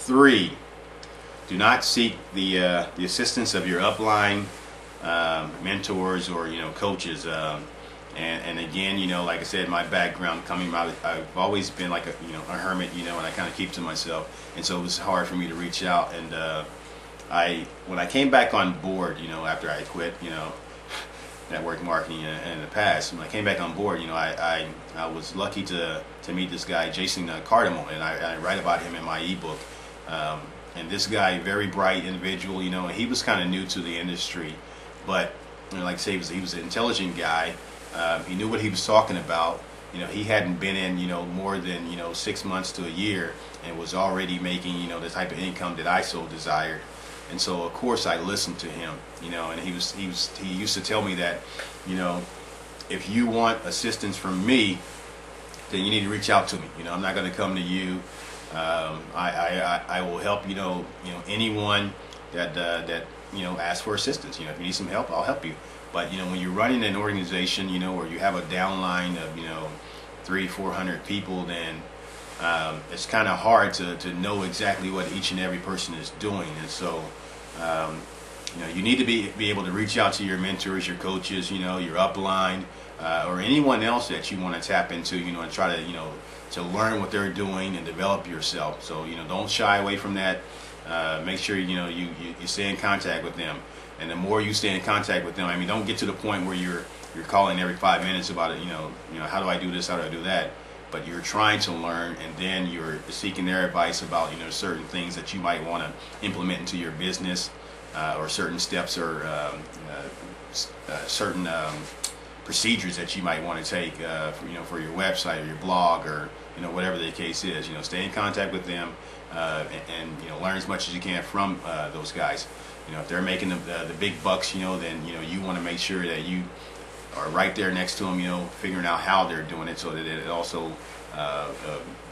3, do not seek the assistance of your upline mentors or coaches. And again, like I said, my background coming out, I've always been like a hermit, and I kind of keep to myself, and so it was hard for me to reach out. And when I came back on board, after I quit, network marketing in the past, when I came back on board, I was lucky to meet this guy, Jason Cardamone, and I write about him in my ebook. And this guy, very bright individual, and he was kind of new to the industry, but like I say, he was an intelligent guy. He knew what he was talking about. He hadn't been in more than 6 months to a year, and was already making the type of income that I so desired. And so of course I listened to him, and he used to tell me that if you want assistance from me, then you need to reach out to me. I'm not going to come to you. I will help anyone that asks for assistance. If you need some help, I'll help you. But when you're running an organization, or you have a downline of 300-400 people, then it's kind of hard to know exactly what each and every person is doing. And so you need to be able to reach out to your mentors, your coaches, your upline, or anyone else that you want to tap into, and try to learn what they're doing and develop yourself. So don't shy away from that. Make sure you stay in contact with them, and the more you stay in contact with them, I mean, don't get to the point where you're calling every 5 minutes about it. How do I do this? How do I do that? But you're trying to learn, and then you're seeking their advice about certain things that you might want to implement into your business, or certain steps, or certain procedures that you might want to take for your website or your blog, or whatever the case is. Stay in contact with them, and learn as much as you can from those guys. If they're making the big bucks, then you want to make sure that you are right there next to them, figuring out how they're doing it, so that it also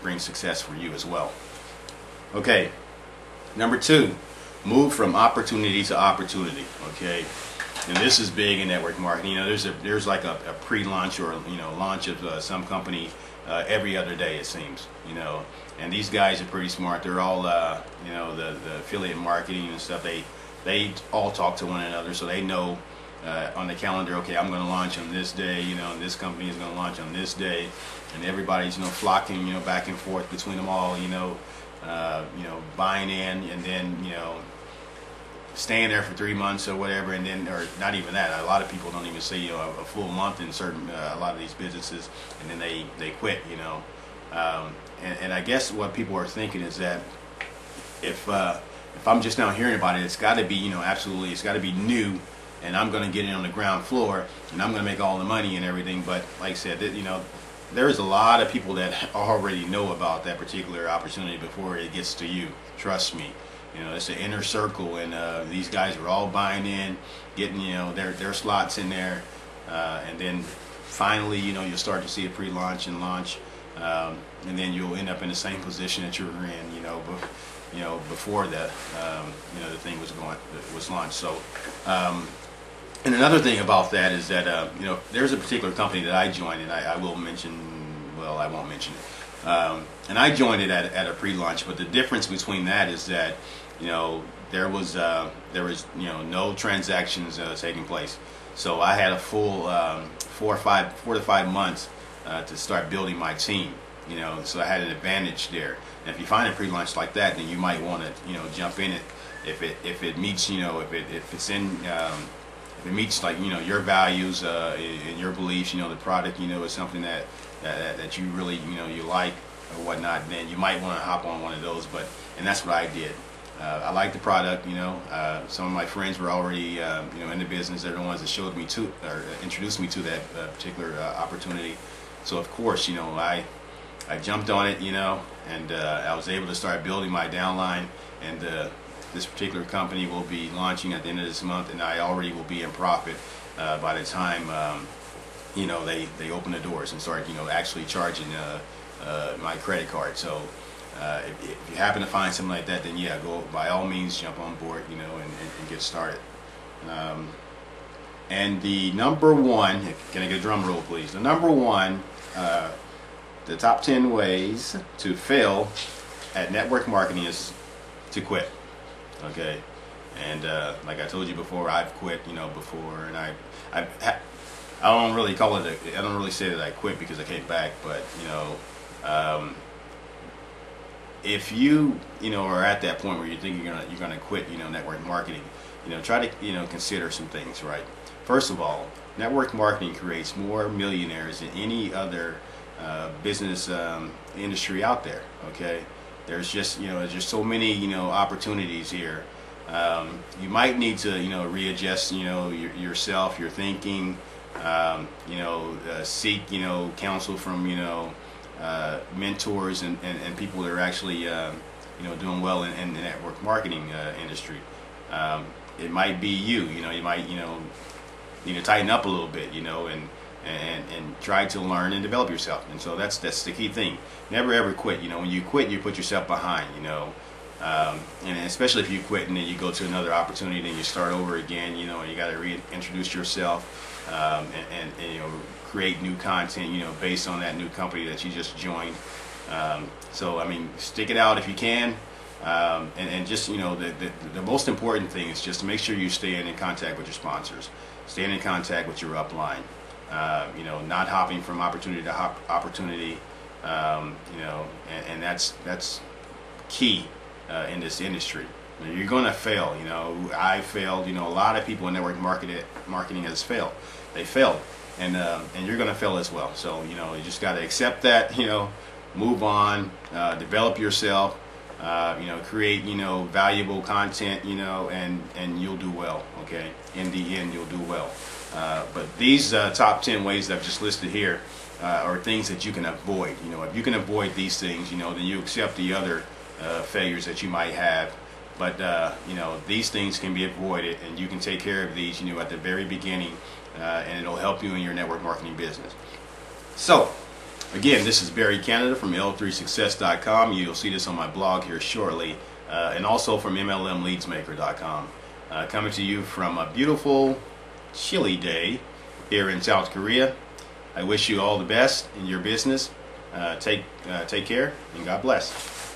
brings success for you as well. Okay, number 2, move from opportunity to opportunity. Okay, and this is big in network marketing. There's like a pre-launch or launch of some company every other day, it seems. And these guys are pretty smart. They're all the affiliate marketing and stuff. They all talk to one another, so they know on the calendar, okay, I'm going to launch on this day, and this company is going to launch on this day, and everybody's flocking back and forth between them all, buying in, and then staying there for 3 months or whatever, and then, or not even that. A lot of people don't even say a full month in certain a lot of these businesses, and then they quit. And I guess what people are thinking is that if I'm just now hearing about it, it's got to be absolutely, it's got to be new, and I'm going to get in on the ground floor, and I'm going to make all the money and everything. But like I said, there's a lot of people that already know about that particular opportunity before it gets to you. Trust me. It's an inner circle, and these guys are all buying in, getting their slots in there, and then finally you'll start to see a pre-launch and launch, and then you'll end up in the same position that you were in before the thing was launched. So and another thing about that is that there's a particular company that I joined, and I will mention, well, I won't mention it, and I joined it at a pre-launch. But the difference between that is that there was no transactions taking place. So I had a full 4 to 5 months to start building my team. So I had an advantage there. And if you find a pre-launch like that, then you might want to jump in it if it meets if it meets like your values and your beliefs. The product is something that you really you like or whatnot. Then you might want to hop on one of those. And that's what I did. I like the product. Some of my friends were already in the business. They're the ones that showed me to or introduced me to that particular opportunity. So of course I jumped on it, and I was able to start building my downline, and this particular company will be launching at the end of this month, and I already will be in profit by the time they open the doors and start actually charging my credit card. So if you happen to find something like that, then yeah, go by all means, jump on board, and get started. And the number one, can I get a drum roll, please? The number one, the top 10 ways to fail at network marketing is to quit. Okay, and like I told you before, I've quit, before, and I don't really call it. I don't really say that I quit because I came back, but if you are at that point where you think you're gonna quit, network marketing, try to consider some things, right? First of all, network marketing creates more millionaires than any other business industry out there. Okay, there's just so many opportunities here. You might need to readjust yourself, your thinking. Seek counsel from mentors and people that are actually doing well in the network marketing industry. It might be you might need to tighten up a little bit, and try to learn and develop yourself. And so that's the key thing. Never ever quit. When you quit, you put yourself behind. And especially if you quit and then you go to another opportunity and you start over again, and you got to reintroduce yourself and create new content, based on that new company that you just joined. So I mean, stick it out if you can. And just the most important thing is just to make sure you stay in contact with your sponsors, staying in contact with your upline, not hopping from opportunity to opportunity, and that's key in this industry. You're gonna fail. I failed. A lot of people in network marketing has failed. They failed, and you're gonna fail as well. So you just got to accept that. Move on, develop yourself. Create valuable content, and you'll do well. Okay, in the end, you'll do well. But these top 10 ways that I've just listed here are things that you can avoid. If you can avoid these things, then you accept the other failures that you might have. But these things can be avoided, and you can take care of these, at the very beginning, and it'll help you in your network marketing business. So. Again, this is Barry Canada from L3Success.com. You'll see this on my blog here shortly, and also from MLMLeadsMaker.com. Coming to you from a beautiful, chilly day here in South Korea. I wish you all the best in your business. Take care, and God bless.